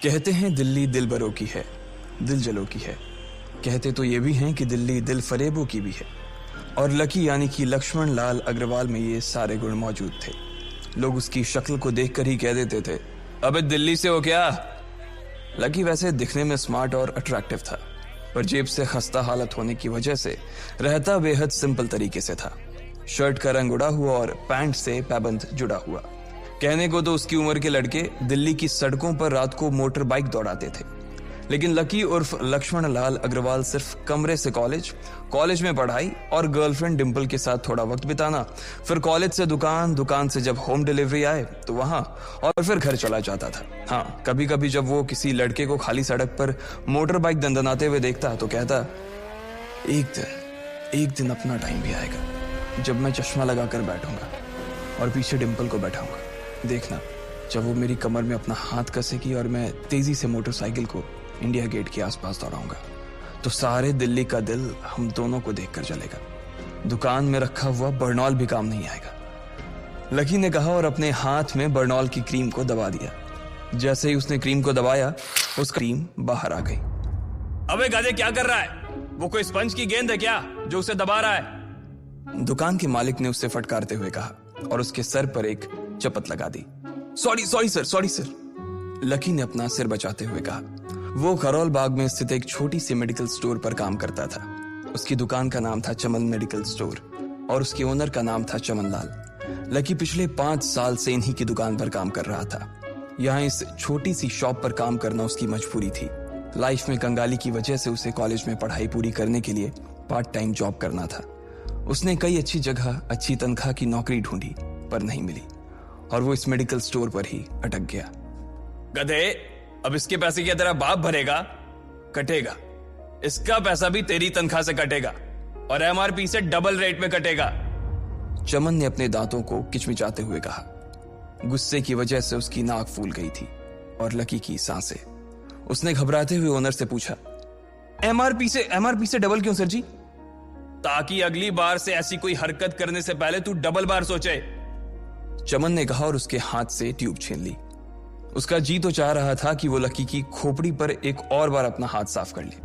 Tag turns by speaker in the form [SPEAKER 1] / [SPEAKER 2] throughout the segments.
[SPEAKER 1] कहते हैं दिल्ली दिल बरों की है, दिल जलों की है। कहते तो ये भी हैं कि दिल्ली दिल फरेबों की भी है। और लकी यानी कि लक्ष्मण लाल अग्रवाल में ये सारे गुण मौजूद थे। लोग उसकी शक्ल को देखकर ही कह देते थे, अबे दिल्ली से हो क्या? लकी वैसे दिखने में स्मार्ट और अट्रैक्टिव था, पर जेब से खस्ता हालत होने की वजह से रहता बेहद सिंपल तरीके से था। शर्ट का रंग उड़ा हुआ और पैंट से पैबंद जुड़ा हुआ। कहने को तो उसकी उम्र के लड़के दिल्ली की सड़कों पर रात को मोटर बाइक दौड़ाते थे, लेकिन लकी उर्फ लक्ष्मण लाल अग्रवाल सिर्फ कमरे से कॉलेज में पढ़ाई और गर्लफ्रेंड डिंपल के साथ थोड़ा वक्त बिताना, फिर कॉलेज से दुकान से जब होम डिलीवरी आए तो वहां, और फिर घर चला जाता था। हाँ, कभी कभी जब वो किसी लड़के को खाली सड़क पर मोटर बाइक दंदनाते हुए देखता तो कहता, एक दिन अपना टाइम भी आएगा जब मैं चश्मा लगाकर बैठूंगा और पीछे डिंपल को बैठाऊंगा। देखना, जब वो मेरी कमर में अपना हाथ कसेगी और मैं तेजी से मोटरसाइकिल को इंडिया गेट के आसपास दौड़ाऊंगा तो सारे दिल्ली का दिल हम दोनों को देखकर जलेगा। दुकान में रखा हुआ बर्नॉल भी काम नहीं आएगा। लकी ने कहा और अपने हाथ में बर्नॉल की क्रीम को दबा दिया। जैसे ही उसने क्रीम को दबाया, उसका क्रीम बाहर आ गई।
[SPEAKER 2] अबे गधे, क्या कर रहा है? वो कोई स्पंज की गेंद है क्या जो उसे दबा रहा है?
[SPEAKER 1] दुकान के मालिक ने उससे फटकारते हुए कहा और उसके सर पर एक चपत लगा दी। Sorry sir. लकी ने अपना सिर बचाते हुए कहा। वो करोल बाग में स्थित एक छोटी सी मेडिकल स्टोर पर काम करता था। उसकी दुकान का नाम था चमन मेडिकल स्टोर और उसके ओनर का नाम था चमन लाल। लकी पिछले 5 साल से इन्हीं की दुकान पर काम कर रहा था। यहाँ इस छोटी सी शॉप पर काम करना उसकी मजबूरी थी। लाइफ में कंगाली की वजह से उसे कॉलेज में पढ़ाई पूरी करने के लिए पार्ट टाइम जॉब करना था। उसने कई अच्छी जगह अच्छी तनख्वाह की नौकरी ढूंढी पर नहीं मिली और वो इस मेडिकल स्टोर पर ही अटक गया।
[SPEAKER 2] गधे, अब इसके पैसे क्या तेरा बाप भरेगा? कटेगा। इसका पैसा भी तेरी तनख्वाह से कटेगा और एमआरपी से डबल रेट में कटेगा।
[SPEAKER 1] चमन ने अपने दांतों को किचमिचाते हुए कहा। गुस्से की वजह से उसकी नाक फूल गई थी और लकी की सांसें। उसने घबराते हुए ओनर से पूछा, एमआरपी से डबल क्यों सर जी?
[SPEAKER 2] ताकि अगली बार से ऐसी कोई हरकत करने से पहले तू डबल बार सोचे।
[SPEAKER 1] चमन ने कहा और उसके हाथ से ट्यूब छीन ली। उसका जी तो चाह रहा था कि वो लकी की खोपड़ी पर एक और बार अपना हाथ साफ कर ले,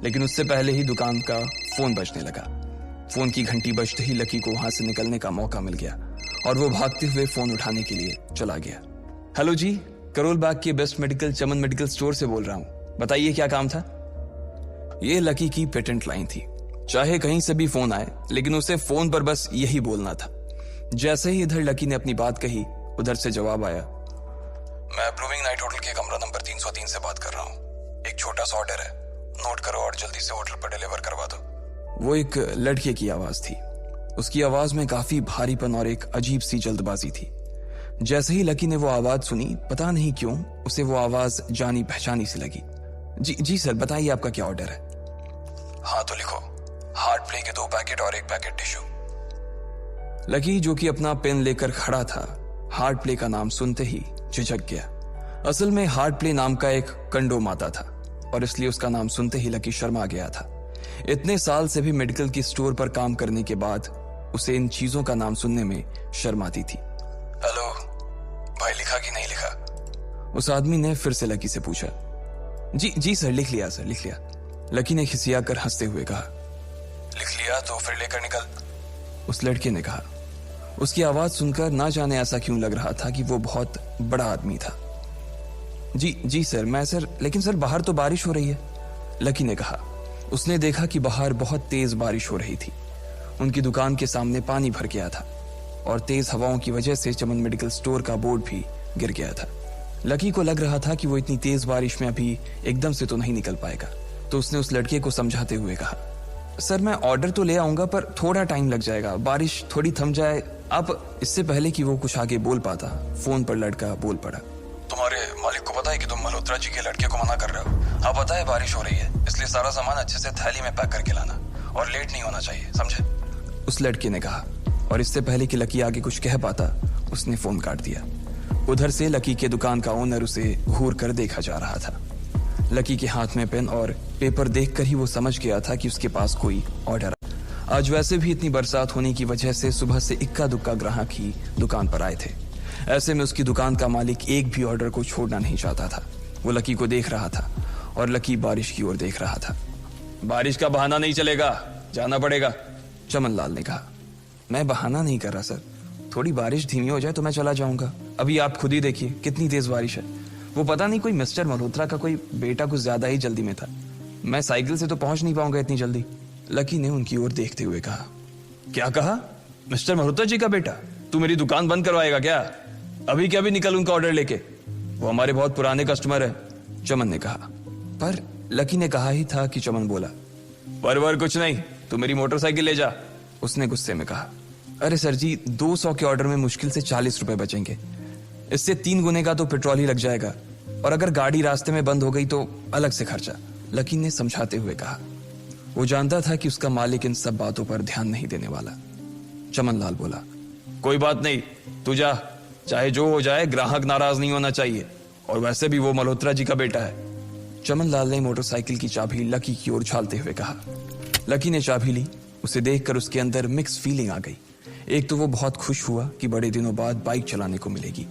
[SPEAKER 1] लेकिन उससे पहले ही दुकान का फोन बजने लगा। फोन की घंटी बजते ही लकी को वहां से निकलने का मौका मिल गया और वो भागते हुए फोन उठाने के लिए चला गया। हेलो जी, करोल बाग के बेस्ट मेडिकल चमन मेडिकल स्टोर से बोल रहा हूं, बताइए क्या काम था? ये लकी की पेटेंट लाइन थी। चाहे कहीं से भी फोन आए, लेकिन उसे फोन पर बस यही बोलना था। जैसे ही इधर लकी ने अपनी बात कही, उधर से जवाब आया, मैं ब्लूमिंग नाइट होटल के कमरा नंबर 303 से बात कर रहा हूँ। एक छोटा सा ऑर्डर है, नोट करो और जल्दी से होटल पर डिलीवर करवा दो। वो एक लड़के की आवाज थी। उसकी आवाज में काफी भारीपन और एक अजीब सी जल्दबाजी थी। जैसे ही लकी ने वो आवाज सुनी, पता नहीं क्यों उसे वो आवाज जानी पहचानी सी लगी। जी सर, बताइए आपका क्या ऑर्डर है? हाँ तो लिखो, हार्ट प्ले के 2 पैकेट और 1 पैकेट टिश्यू। लकी, जो कि अपना पेन लेकर खड़ा था, हार्ट प्ले का नाम सुनते ही झिझक गया। असल में हार्ट प्ले नाम का एक कंडोम आता था और इसलिए उसका नाम सुनते ही लकी शर्मा गया था। इतने साल से भी मेडिकल की स्टोर पर काम करने के बाद उसे इन चीजों का नाम सुनने में शर्म आती थी। हेलो भाई, लिखा कि नहीं लिखा? उस आदमी ने फिर से लकी से पूछा। जी सर, लिख लिया सर, लिख लिया। लकी ने खिसिया कर हंसते हुए कहा। लिख लिया तो फिर लेकर निकल, उस लड़के ने कहा। उसकी आवाज सुनकर ना जाने ऐसा क्यों लग रहा था कि वो बहुत बड़ा आदमी था। जी सर, लेकिन सर बाहर तो बारिश हो रही है, लकी ने कहा। उसने देखा कि बाहर बहुत तेज बारिश हो रही थी। उनकी दुकान के सामने पानी भर गया था और तेज हवाओं की वजह से चमन मेडिकल स्टोर का बोर्ड भी गिर गया था। लकी को लग रहा था कि वो इतनी तेज बारिश में अभी एकदम से तो नहीं निकल पाएगा, तो उसने उस लड़के को समझाते हुए कहा, सर मैं ऑर्डर तो ले आऊंगा पर थोड़ा टाइम लग जाएगा, बारिश थोड़ी थम जाए आप। इससे पहले कि वो कुछ आगे बोल पाता, फोन पर लड़का बोल पड़ा। तुम्हारे मालिक को पता है कि तुम मल्होत्रा जी के लड़के को मना कर रहे हो? हाँ पता है, बारिश हो रही है, इसलिए सारा सामान अच्छे से थैली में पैक करके लाना और लेट नहीं होना चाहिए, समझे? उस लड़के ने कहा और इससे पहले कि लकी आगे कुछ कह पाता, उसने फोन काट दिया। उधर से लकी के दुकान का ओनर उसे घूर कर देखा जा रहा था। लकी के हाथ में पेन और पेपर देखकर ही वो समझ गया था कि उसके पास कोई ऑर्डर। आज वैसे भी इतनी बरसात होने की वजह से सुबह से इक्का दुक्का ग्राहक ही दुकान पर आए थे। ऐसे में उसकी दुकान का मालिक एक भी ऑर्डर को छोड़ना नहीं चाहता था। वो लकी को देख रहा था और लकी बारिश की ओर देख रहा था।
[SPEAKER 2] बारिश का बहाना नहीं चलेगा, जाना पड़ेगा,
[SPEAKER 1] चमन लाल ने कहा। मैं बहाना नहीं कर रहा सर, थोड़ी बारिश धीमी हो जाए तो मैं चला जाऊंगा। अभी आप खुद ही देखिए कितनी तेज बारिश है। वो पता नहीं कोई मिस्टर मल्होत्रा का कोई बेटा कुछ ज्यादा ही जल्दी में था। मैं साइकिल से तो पहुंच नहीं पाऊंगा इतनी जल्दी। लकी ने उनकी ओर देखते हुए कहा।
[SPEAKER 2] क्या कहा? मिस्टर मल्होत्रा जी का बेटा? तू मेरी दुकान बंद करवाएगा क्या? अभी क्या भी निकल उनका ऑर्डर लेके, वो हमारे बहुत पुराने कस्टमर है,
[SPEAKER 1] चमन ने कहा। पर लकी ने कहा ही था कि चमन बोला।
[SPEAKER 2] पर कुछ नहीं, तू मेरी मोटरसाइकिल ले जा,
[SPEAKER 1] उसने गुस्से में कहा। अरे सर जी, 200 के ऑर्डर में मुश्किल से 40 रुपए बचेंगे, इससे 3 गुने का तो पेट्रोल ही लग जाएगा, और अगर गाड़ी रास्ते में बंद हो गई तो अलग से खर्चा, लकी ने समझाते हुए कहा। वो जानता था कि उसका मालिक इन सब बातों पर ध्यान नहीं देने वाला। चमन लाल बोला।
[SPEAKER 2] कोई बात नहीं, तू जा, चाहे जो हो जाए ग्राहक नाराज नहीं होना चाहिए, और वैसे भी वो मल्होत्रा जी का बेटा है।
[SPEAKER 1] चमन लाल ने मोटरसाइकिल की चाबी लकी की ओर उछालते हुए कहा। लकी ने चाबी ली। उसे देखकर उसके अंदर मिक्स फीलिंग आ गई। एक तो वो बहुत खुश हुआ कि बड़े दिनों बाद बाइक चलाने को मिलेगी,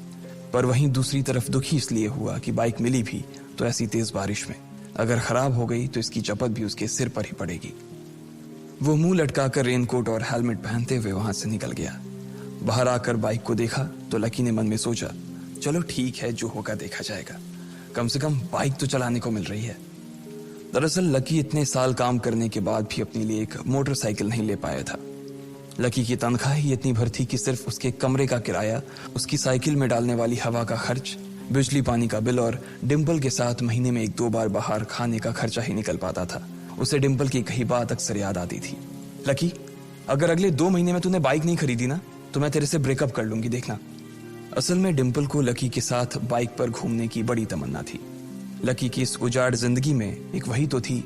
[SPEAKER 1] पर वहीं दूसरी तरफ दुखी इसलिए हुआ कि बाइक मिली भी तो ऐसी तेज बारिश में, अगर खराब हो गई तो इसकी चपत भी उसके सिर पर ही पड़ेगी। वो मुंह लटकाकर रेनकोट और हेलमेट पहनते हुए वहां से निकल गया। बाहर आकर बाइक को देखा तो लकी ने मन में सोचा, चलो ठीक है, जो होगा देखा जाएगा, कम से कम बाइक तो चलाने को मिल रही है। दरअसल लकी इतने साल काम करने के बाद भी अपने लिए एक मोटरसाइकिल नहीं ले पाया था। लकी की तनख्वाह ही इतनी भर थी कि सिर्फ उसके कमरे का किराया, उसकी साइकिल में डालने वाली हवा का खर्च, बिजली पानी का बिल और डिम्पल के साथ महीने में 1-2 बार बाहर खाने का खर्चा ही निकल पाता था। उसे डिम्पल की कही बात अक्सर याद आती थी। लकी, अगर अगले 2 महीने में तूने बाइक नहीं खरीदी ना तो मैं तेरे से ब्रेकअप कर लूंगी, देखना। असल में डिम्पल को लकी के साथ बाइक पर घूमने की बड़ी तमन्ना थी। लकी की इस उजाड़ जिंदगी में एक वही तो थी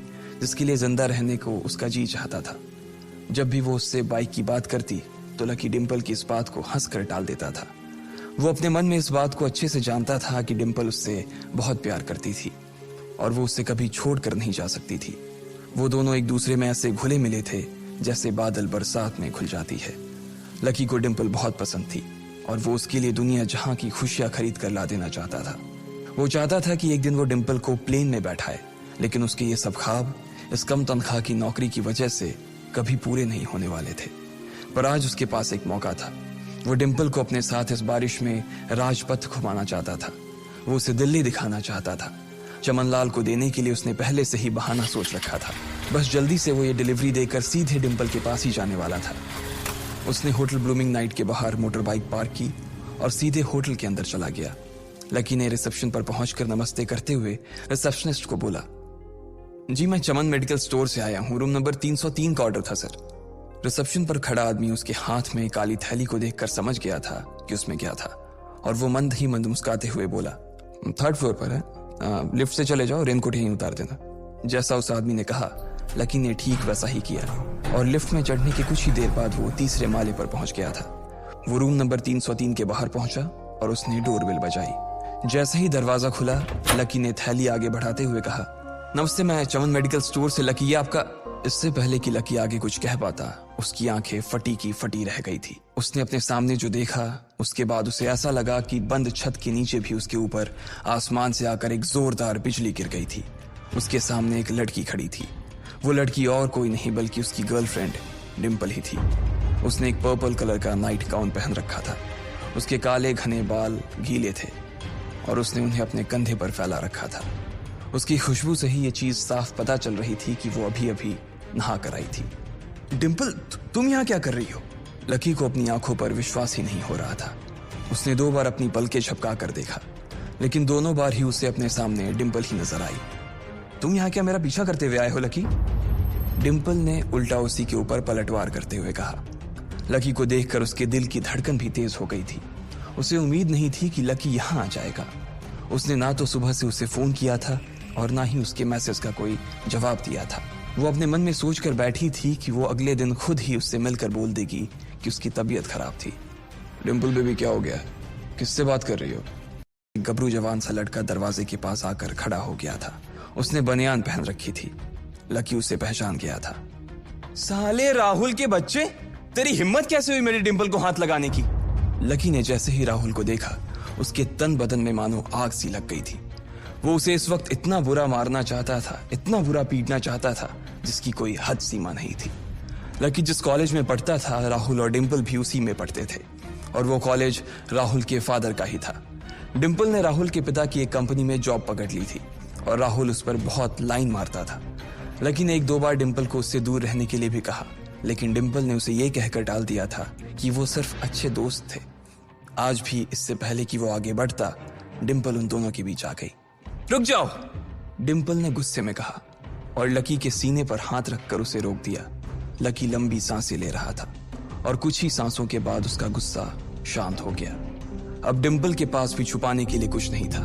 [SPEAKER 1] जिसके लिए जिंदा रहने को उसका जी चाहता था। जब भी वो उससे बाइक की बात करती तो लकी डिम्पल की इस बात को हंसकर टाल देता था। वो अपने मन में इस बात को अच्छे से जानता था कि डिम्पल उससे बहुत प्यार करती थी और वो उससे कभी छोड़कर नहीं जा सकती थी। वो दोनों एक दूसरे में ऐसे घुले मिले थे जैसे बादल बरसात में घुल जाती है। लकी को डिम्पल बहुत पसंद थी और वो उसके लिए दुनिया जहां की खुशियां खरीद कर ला देना चाहता था। वो चाहता था कि एक दिन वो डिम्पल को प्लेन में बैठाए, लेकिन उसके ये सब ख्वाब इस कम तनख्वाह की नौकरी की वजह से कभी पूरे नहीं होने वाले थे। पर आज उसके पास एक मौका था। वो डिम्पल को अपने साथ इस बारिश में राजपथ घुमाना चाहता था। वो उसे दिल्ली दिखाना चाहता था। चमन लाल को देने के लिए उसने पहले से ही बहाना सोच रखा था। बस जल्दी से वो ये डिलीवरी देकर सीधे डिम्पल के पास ही जाने वाला था। उसने होटल ब्लूमिंग नाइट के बाहर मोटर बाइक पार्क की और सीधे होटल के अंदर चला गया। लकी ने रिसेप्शन पर पहुंचकर नमस्ते करते हुए रिसेप्शनिस्ट को बोला, जी मैं चमन मेडिकल स्टोर से आया हूं, रूम नंबर 303 का ऑर्डर था सर। रिसेप्शन पर खड़ा आदमी उसके हाथ में काली थैली को देखकर समझ गया था कि उसमें क्या था और वो मंद ही मंद मुस्कुराते हुए बोला, 3rd फ्लोर पर है, लिफ्ट से चले जाओ, रेनकोट यहीं उतार देना। जैसा उस आदमी ने कहा लकी ने ठीक वैसा ही किया और लिफ्ट में चढ़ने के कुछ ही देर बाद वो 3रे माले पर पहुंच गया था। वो रूम नंबर 303 के बाहर पहुंचा और उसने डोरबेल बजाई। जैसे ही दरवाजा खुला लकी ने थैली आगे बढ़ाते हुए कहा, नमस्ते, मैं चमन मेडिकल स्टोर से लकी, ये आपका। इससे पहले कि लकी आगे कुछ कह पाता उसकी आंखें फटी की फटी रह गई थी। उसने अपने सामने जो देखा उसके बाद उसे ऐसा लगा कि बंद छत के नीचे भी उसके ऊपर आसमान से आकर एक जोरदार बिजली गिर गई थी। उसके सामने एक लड़की खड़ी थी। वो लड़की और कोई नहीं बल्कि उसकी गर्लफ्रेंड डिम्पल ही थी। उसने एक पर्पल कलर का नाइट गाउन पहन रखा था। उसके काले घने बाल गीले थे और उसने उन्हें अपने कंधे पर फैला रखा था। उसकी खुशबू से ही ये चीज साफ पता चल रही थी कि वो अभी अभी नहा कर आई थी। डिम्पल, तुम यहाँ क्या कर रही हो? लकी को अपनी आंखों पर विश्वास ही नहीं हो रहा था। उसने 2 बार अपनी पलकें झपका कर देखा, लेकिन दोनों बार ही उसे अपने सामने डिम्पल ही नजर आई। तुम यहाँ क्या मेरा पीछा करते हुए आए हो लकी? डिम्पल ने उल्टा उसी के ऊपर पलटवार करते हुए कहा। लकी को देखकर उसके दिल की धड़कन भी तेज हो गई थी। उसे उम्मीद नहीं थी कि लकी यहाँ आ जाएगा। उसने ना तो सुबह से उसे फोन किया था और ना ही उसके मैसेज का कोई जवाब दिया था। वो अपने मन में सोचकर बैठी थी कि वो अगले दिन खुद ही उससे मिलकर बोल देगी कि उसकी तबीयत खराब थी।
[SPEAKER 2] डिम्पल बेबी, क्या हो गया? किससे बात कर रही हो?
[SPEAKER 1] गबरू जवान सा लड़का दरवाजे के पास आकर खड़ा हो गया था। उसने बनियान पहन रखी थी। लकी उसे पहचान गया था।
[SPEAKER 2] साले राहुल के बच्चे, तेरी हिम्मत कैसे हुई मेरी डिम्पल को हाथ लगाने की?
[SPEAKER 1] लकी ने जैसे ही राहुल को देखा उसके तन बदन में मानो आग सी लग गई थी। वो उसे इस वक्त इतना बुरा मारना चाहता था, इतना बुरा पीटना चाहता था जिसकी कोई हद सीमा नहीं थी। लकी जिस कॉलेज में पढ़ता था, राहुल और डिंपल भी उसी में पढ़ते थे और वो कॉलेज राहुल के फादर का ही था। डिंपल ने राहुल के पिता की एक कंपनी में जॉब पकड़ ली थी और राहुल उस पर बहुत लाइन मारता था। लकी ने 1-2 बार डिंपल को उससे दूर रहने के लिए भी कहा, लेकिन डिंपल ने उसे यह कहकर टाल दिया था कि वो सिर्फ अच्छे दोस्त थे। आज भी इससे पहले कि वो आगे बढ़ता, डिंपल उन दोनों के बीच आ गई।
[SPEAKER 2] रुक जाओ,
[SPEAKER 1] डिंपल ने गुस्से में कहा और लकी के सीने पर हाथ रखकर उसे रोक दिया। लकी लंबी सांसें ले रहा था और कुछ ही सांसों के बाद उसका गुस्सा शांत हो गया। अब डिंपल के पास भी छुपाने के लिए कुछ नहीं था,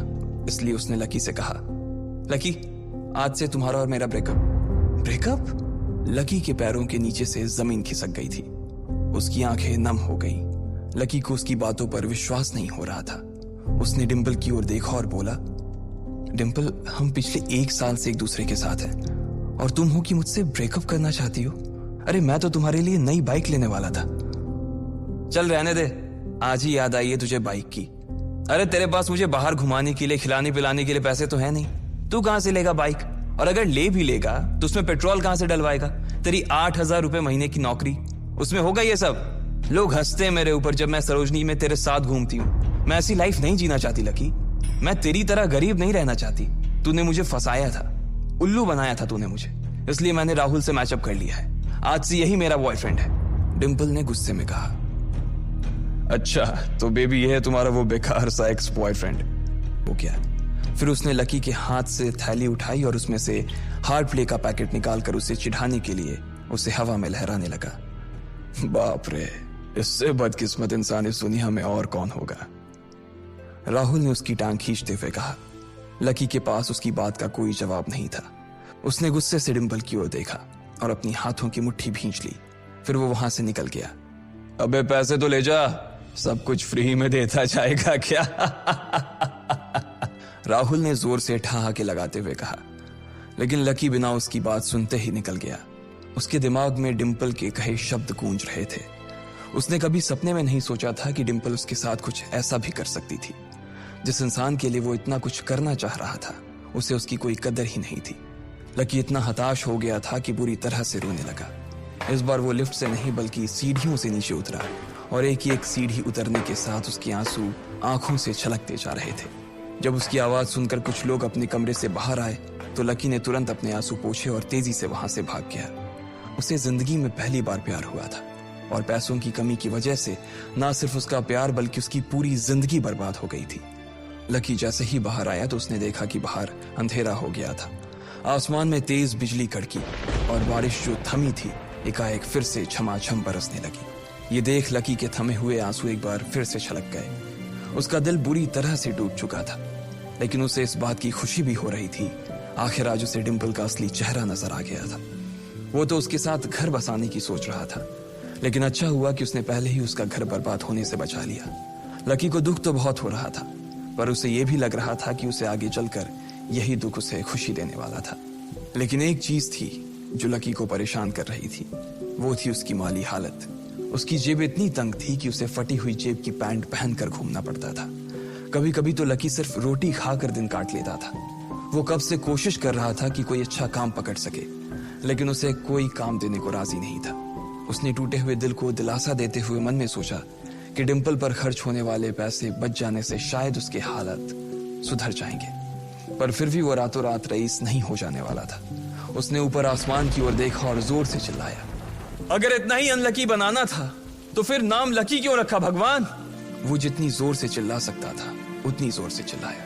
[SPEAKER 1] इसलिए उसने लकी से कहा, लकी, आज से तुम्हारा और मेरा ब्रेकअप। ब्रेकअप? लकी के पैरों के नीचे से जमीन खिसक गई थी। उसकी आंखें नम हो गईं। लकी को उसकी बातों पर विश्वास नहीं हो रहा था। उसने डिंपल की ओर देखा और बोला, डिंपल, हम पिछले 1 साल से एक दूसरे के साथ हैं और तुम हो कि मुझसे ब्रेकअप करना चाहती हो? अरे मैं तो तुम्हारे लिए नई बाइक लेने वाला था।
[SPEAKER 2] चल रहने दे, आज ही याद आई है तुझे बाइक की। अरे तेरे पास मुझे बाहर घुमाने के लिए, खिलाने पिलाने के लिए पैसे तो है नहीं, तू कहां से लेगा बाइक? और अगर ले भी लेगा तो उसमें पेट्रोल कहां से डलवाएगा? तेरी 8,000 रुपए महीने की नौकरी, उसमें होगा ये सब? लोग हंसते हैं मेरे ऊपर जब मैं सरोजनी में तेरे साथ घूमती हूँ। मैं ऐसी लाइफ नहीं जीना चाहती लकी। मैं तेरी तरह गरीब नहीं रहना चाहती। तूने मुझे फंसाया था, उल्लू बनाया था तूने मुझे, इसलिए मैंने राहुल से मैचअप कर लिया है। आज से यही मेरा बॉयफ्रेंड है।
[SPEAKER 1] डिंपल ने गुस्से में कहा।
[SPEAKER 2] अच्छा, तो बेबी ये है तुम्हारा वो बेकार सा एक्स बॉयफ्रेंड?
[SPEAKER 1] वो क्या? फिर उसने लकी के हाथ से थैली उठाई और उसमें से हार्ड प्ले का पैकेट निकालकर उसे चिढ़ाने के लिए उसे हवा में लहराने लगा।
[SPEAKER 2] बाप रे, इससे बदकिस्मत इंसान इस दुनिया में और कौन होगा?
[SPEAKER 1] राहुल ने उसकी टांग खींचते हुए कहा। लकी के पास उसकी बात का कोई जवाब नहीं था। उसने गुस्से से डिंपल की ओर देखा और अपनी हाथों की मुट्ठी भींच ली। फिर वो वहां से निकल गया।
[SPEAKER 2] अबे पैसे तो ले जा, सब कुछ फ्री में देता जाएगा क्या?
[SPEAKER 1] राहुल ने जोर से ठहाके लगाते हुए कहा, लेकिन लकी बिना उसकी बात सुनते ही निकल गया। उसके दिमाग में डिंपल के कहे शब्द गूंज रहे थे। उसने कभी सपने में नहीं सोचा था कि डिंपल उसके साथ कुछ ऐसा भी कर सकती थी। जिस इंसान के लिए वो इतना कुछ करना चाह रहा था, उसे उसकी कोई कदर ही नहीं थी। लकी इतना हताश हो गया था कि बुरी तरह से रोने लगा। इस बार वो लिफ्ट से नहीं बल्कि सीढ़ियों से नीचे उतरा और एक सीढ़ी उतरने के साथ उसके आंसू आंखों से छलकते जा रहे थे। जब उसकी आवाज सुनकर कुछ लोग अपने कमरे से बाहर आए तो लकी ने तुरंत अपने आंसू पोंछे और तेजी से वहां से भाग गया। उसे जिंदगी में पहली बार प्यार हुआ था और पैसों की कमी की वजह से ना सिर्फ उसका प्यार बल्कि उसकी पूरी जिंदगी बर्बाद हो गई थी। लकी जैसे ही बाहर आया तो उसने देखा कि बाहर अंधेरा हो गया था। आसमान में तेज बिजली कड़की और बारिश जो थमी थी एकाएक फिर से झमाझम बरसने लगी। ये देख लकी के थमे हुए आंसू एक बार फिर से छलक गए। उसका दिल बुरी तरह से टूट चुका था, लेकिन उसे इस बात की खुशी भी हो रही थी। आखिर आज उसे डिंपल का असली चेहरा नजर आ गया था। वो तो उसके साथ घर बसाने की सोच रहा था, लेकिन अच्छा हुआ कि उसने पहले ही उसका घर बर्बाद होने से बचा लिया। लकी को दुख तो बहुत हो रहा था, पर उसे यह भी लग रहा था कि उसे आगे चलकर यही दुख उसे खुशी देने वाला था। लेकिन एक चीज थी जो लकी को परेशान कर रही थी, वो थी उसकी माली हालत। उसकी जेब इतनी तंग थी कि उसे फटी हुई जेब की पैंट पहनकर घूमना पड़ता था। कभी कभी तो लकी सिर्फ रोटी खाकर दिन काट लेता था। वो कब से कोशिश कर रहा था कि कोई अच्छा काम पकड़ सके, लेकिन उसे कोई काम देने को राजी नहीं था। उसने टूटे हुए दिल को दिलासा देते हुए मन में सोचा कि डिंपल पर खर्च होने वाले पैसे बच जाने से शायद उसके हालत सुधर जाएंगे। पर फिर भी वो रातों रात रईस नहीं हो जाने वाला था। उसने ऊपर आसमान की ओर देखा और जोर से चिल्लाया,
[SPEAKER 2] अगर इतना ही अनलकी बनाना था तो फिर नाम लकी क्यों रखा भगवान?
[SPEAKER 1] वो जितनी जोर से चिल्ला सकता था उतनी जोर से चिल्लाया।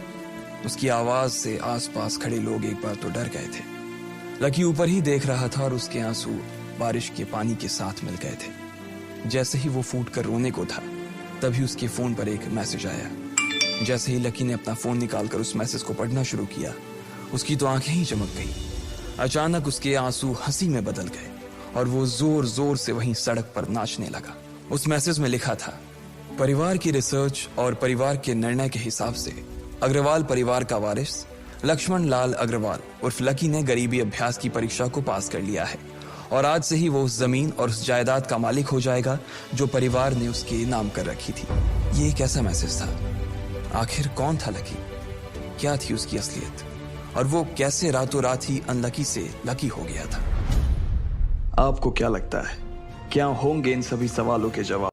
[SPEAKER 1] उसकी आवाज से आसपास खड़े लोग एक बार तो डर गए थे। लकी ऊपर ही देख रहा था और उसके आंसू बारिश के पानी के साथ मिल गए थे। जैसे ही वो फूट कर रोने को था, तभी उसके फोन पर एक मैसेज आया। जैसे ही लकी ने अपना फोन निकालकर उस मैसेज को पढ़ना शुरू किया, उसकी तो आंखें ही चमक गई। अचानक उसके आंसू हंसी में बदल गए और वो जोर जोर से वहीं सड़क पर नाचने लगा। उस मैसेज में लिखा था, परिवार की रिसर्च और परिवार के निर्णय के हिसाब से अग्रवाल परिवार का वारिस लक्ष्मण लाल अग्रवाल उर्फ लकी ने गरीबी अभ्यास की परीक्षा को पास कर लिया है और आज से ही वो उस जमीन और उस जायदाद का मालिक हो जाएगा जो परिवार ने उसके नाम कर रखी थी। ये एक ऐसा मैसेज था। आखिर कौन था लकी? क्या थी उसकी असलियत और वो कैसे रातों रात ही अनलकी से लकी हो गया था।
[SPEAKER 3] आपको क्या लगता है, क्या होंगे इन सभी सवालों के जवाब?